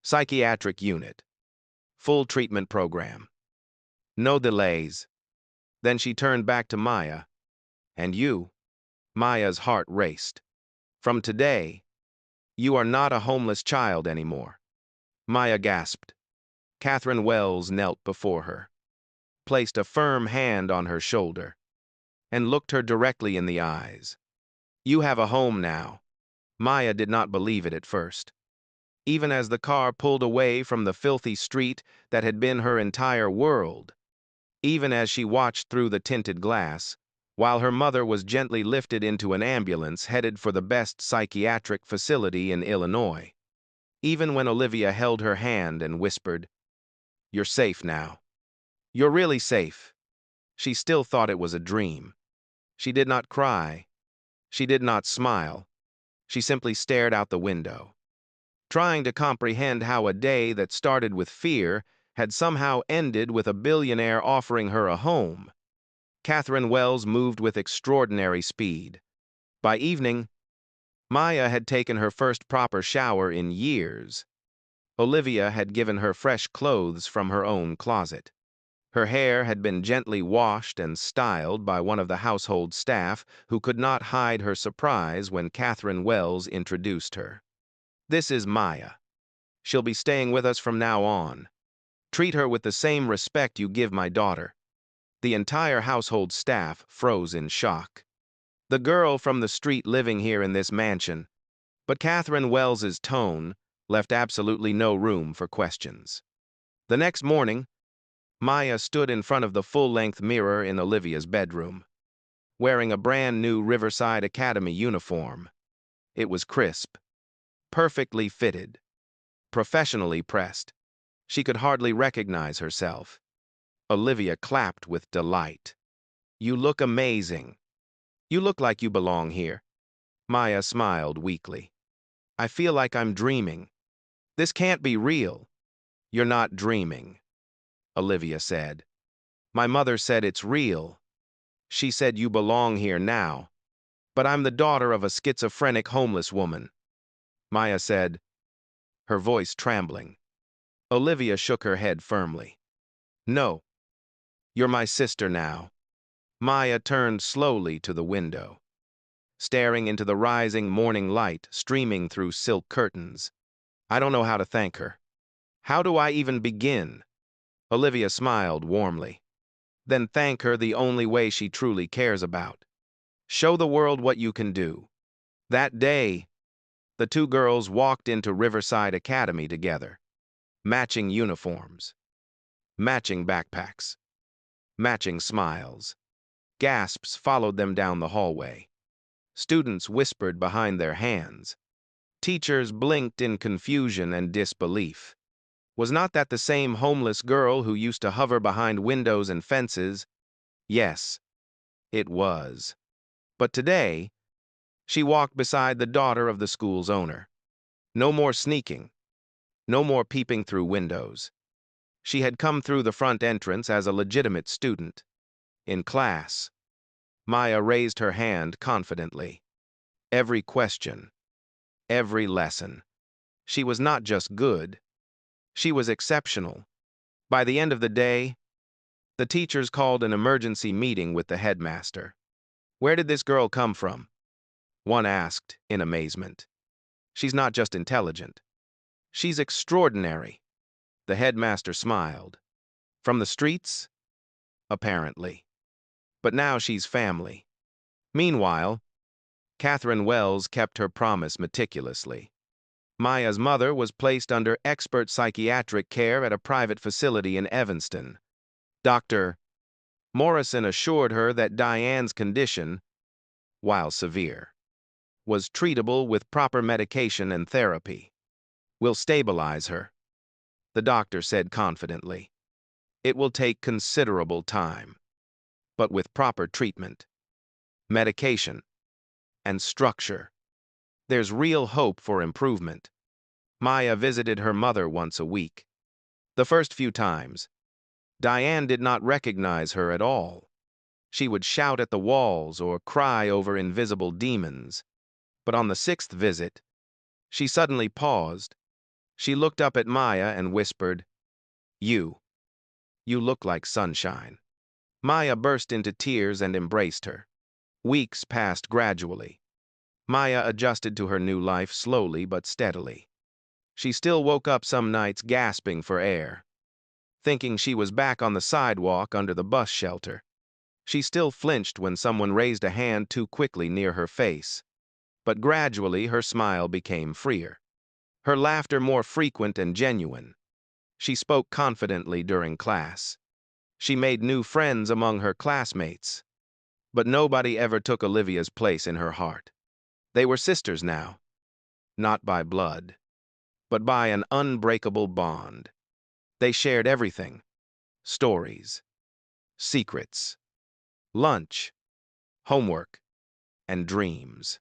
Psychiatric unit. Full treatment program. No delays." Then she turned back to Maya. "And you?" Maya's heart raced. "From today, you are not a homeless child anymore." Maya gasped. Catherine Wells knelt before her, placed a firm hand on her shoulder, and looked her directly in the eyes. "You have a home now." Maya did not believe it at first. Even as the car pulled away from the filthy street that had been her entire world, even as she watched through the tinted glass, while her mother was gently lifted into an ambulance headed for the best psychiatric facility in Illinois, even when Olivia held her hand and whispered, "You're safe now. You're really safe." She still thought it was a dream. She did not cry. She did not smile. She simply stared out the window, trying to comprehend how a day that started with fear had somehow ended with a billionaire offering her a home. Catherine Wells moved with extraordinary speed. By evening, Maya had taken her first proper shower in years. Olivia had given her fresh clothes from her own closet. Her hair had been gently washed and styled by one of the household staff who could not hide her surprise when Catherine Wells introduced her. "This is Maya. She'll be staying with us from now on. Treat her with the same respect you give my daughter." The entire household staff froze in shock. The girl from the street living here in this mansion, but Catherine Wells's tone left absolutely no room for questions. The next morning, Maya stood in front of the full-length mirror in Olivia's bedroom, wearing a brand new Riverside Academy uniform. It was crisp, perfectly fitted, professionally pressed. She could hardly recognize herself. Olivia clapped with delight. "You look amazing. You look like you belong here." Maya smiled weakly. "I feel like I'm dreaming. This can't be real." "You're not dreaming," Olivia said. "My mother said it's real. She said you belong here now. But I'm the daughter of a schizophrenic homeless woman." Maya said, her voice trembling. Olivia shook her head firmly. "No. You're my sister now." Maya turned slowly to the window, staring into the rising morning light streaming through silk curtains. "I don't know how to thank her. How do I even begin?" Olivia smiled warmly. "Then thank her the only way she truly cares about. Show the world what you can do." That day, the two girls walked into Riverside Academy together. Matching uniforms, matching backpacks, matching smiles. Gasps followed them down the hallway. Students whispered behind their hands. Teachers blinked in confusion and disbelief. Was not that the same homeless girl who used to hover behind windows and fences? Yes, it was. But today, she walked beside the daughter of the school's owner. No more sneaking, no more peeping through windows. She had come through the front entrance as a legitimate student. In class, Maya raised her hand confidently. Every question, every lesson. She was not just good, she was exceptional. By the end of the day, the teachers called an emergency meeting with the headmaster. Where did this girl come from? One asked in amazement. She's not just intelligent. She's extraordinary. The headmaster smiled. From the streets? Apparently. But now she's family. Meanwhile, Catherine Wells kept her promise meticulously. Maya's mother was placed under expert psychiatric care at a private facility in Evanston. Dr. Morrison assured her that Diane's condition, while severe, was treatable with proper medication and therapy. We'll stabilize her, the doctor said confidently. It will take considerable time, but with proper treatment, medication, and structure, there's real hope for improvement. Maya visited her mother once a week. The first few times, Diane did not recognize her at all. She would shout at the walls or cry over invisible demons. But on the sixth visit, she suddenly paused. She looked up at Maya and whispered, You look like sunshine. Maya burst into tears and embraced her. Weeks passed gradually. Maya adjusted to her new life slowly but steadily. She still woke up some nights gasping for air, thinking she was back on the sidewalk under the bus shelter. She still flinched when someone raised a hand too quickly near her face. But gradually her smile became freer, her laughter more frequent and genuine. She spoke confidently during class. She made new friends among her classmates. But nobody ever took Olivia's place in her heart. They were sisters now, not by blood, but by an unbreakable bond. They shared everything: stories, secrets, lunch, homework, and dreams.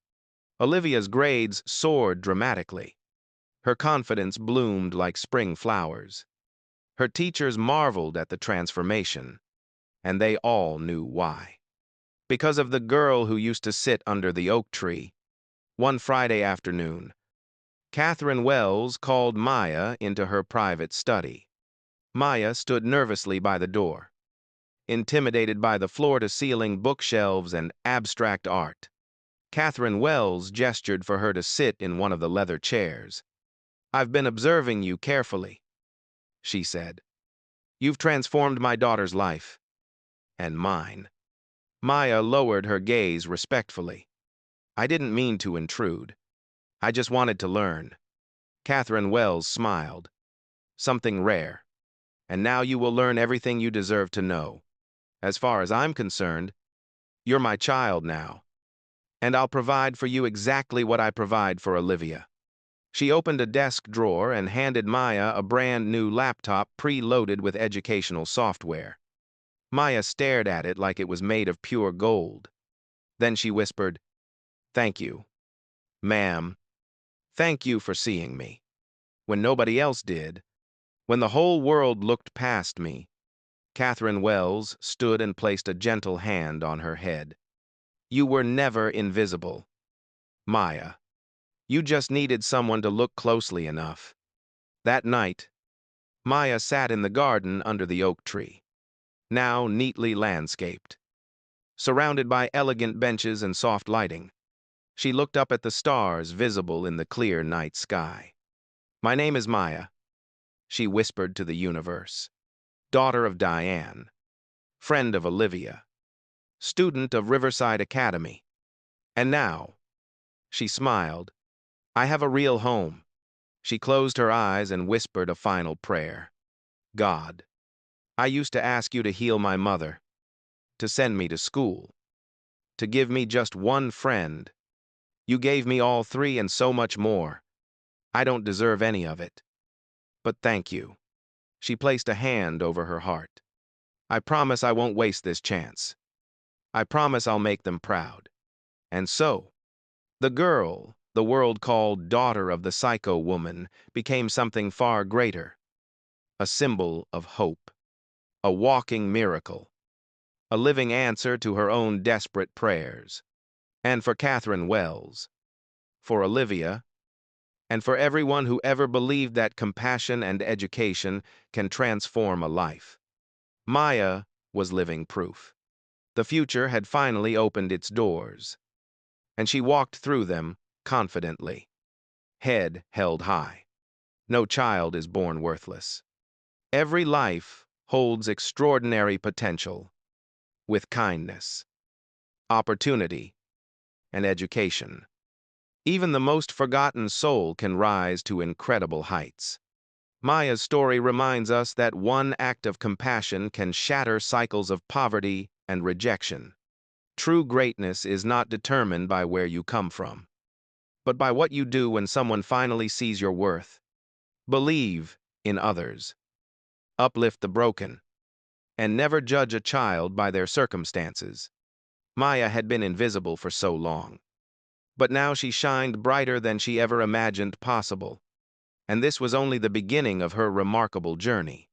Olivia's grades soared dramatically. Her confidence bloomed like spring flowers. Her teachers marveled at the transformation, and they all knew why. Because of the girl who used to sit under the oak tree. One Friday afternoon, Catherine Wells called Maya into her private study. Maya stood nervously by the door, intimidated by the floor-to-ceiling bookshelves and abstract art. Catherine Wells gestured for her to sit in one of the leather chairs. I've been observing you carefully, she said. You've transformed my daughter's life, and mine. Maya lowered her gaze respectfully. I didn't mean to intrude. I just wanted to learn. Catherine Wells smiled. Something rare. And now you will learn everything you deserve to know. As far as I'm concerned, you're my child now. And I'll provide for you exactly what I provide for Olivia. She opened a desk drawer and handed Maya a brand new laptop pre-loaded with educational software. Maya stared at it like it was made of pure gold. Then she whispered, Thank you, ma'am. Thank you for seeing me. When nobody else did, when the whole world looked past me, Catherine Wells stood and placed a gentle hand on her head. You were never invisible, Maya. You just needed someone to look closely enough. That night, Maya sat in the garden under the oak tree, now neatly landscaped. Surrounded by elegant benches and soft lighting, she looked up at the stars visible in the clear night sky. My name is Maya, she whispered to the universe. Daughter of Diane, friend of Olivia, student of Riverside Academy. And now, she smiled, I have a real home. She closed her eyes and whispered a final prayer. God, I used to ask you to heal my mother, to send me to school, to give me just one friend. You gave me all three and so much more. I don't deserve any of it. But thank you. She placed a hand over her heart. I promise I won't waste this chance. I promise I'll make them proud. And so, the girl, the world called daughter of the psycho woman, became something far greater, a symbol of hope, a walking miracle, a living answer to her own desperate prayers. And for Catherine Wells, for Olivia, and for everyone who ever believed that compassion and education can transform a life. Maya was living proof. The future had finally opened its doors, and she walked through them confidently, head held high. No child is born worthless. Every life holds extraordinary potential, with kindness, opportunity, and education. Even the most forgotten soul can rise to incredible heights. Maya's story reminds us that one act of compassion can shatter cycles of poverty and rejection. True greatness is not determined by where you come from, but by what you do when someone finally sees your worth. Believe in others, uplift the broken, and never judge a child by their circumstances. Maya had been invisible for so long, but now she shined brighter than she ever imagined possible, and this was only the beginning of her remarkable journey.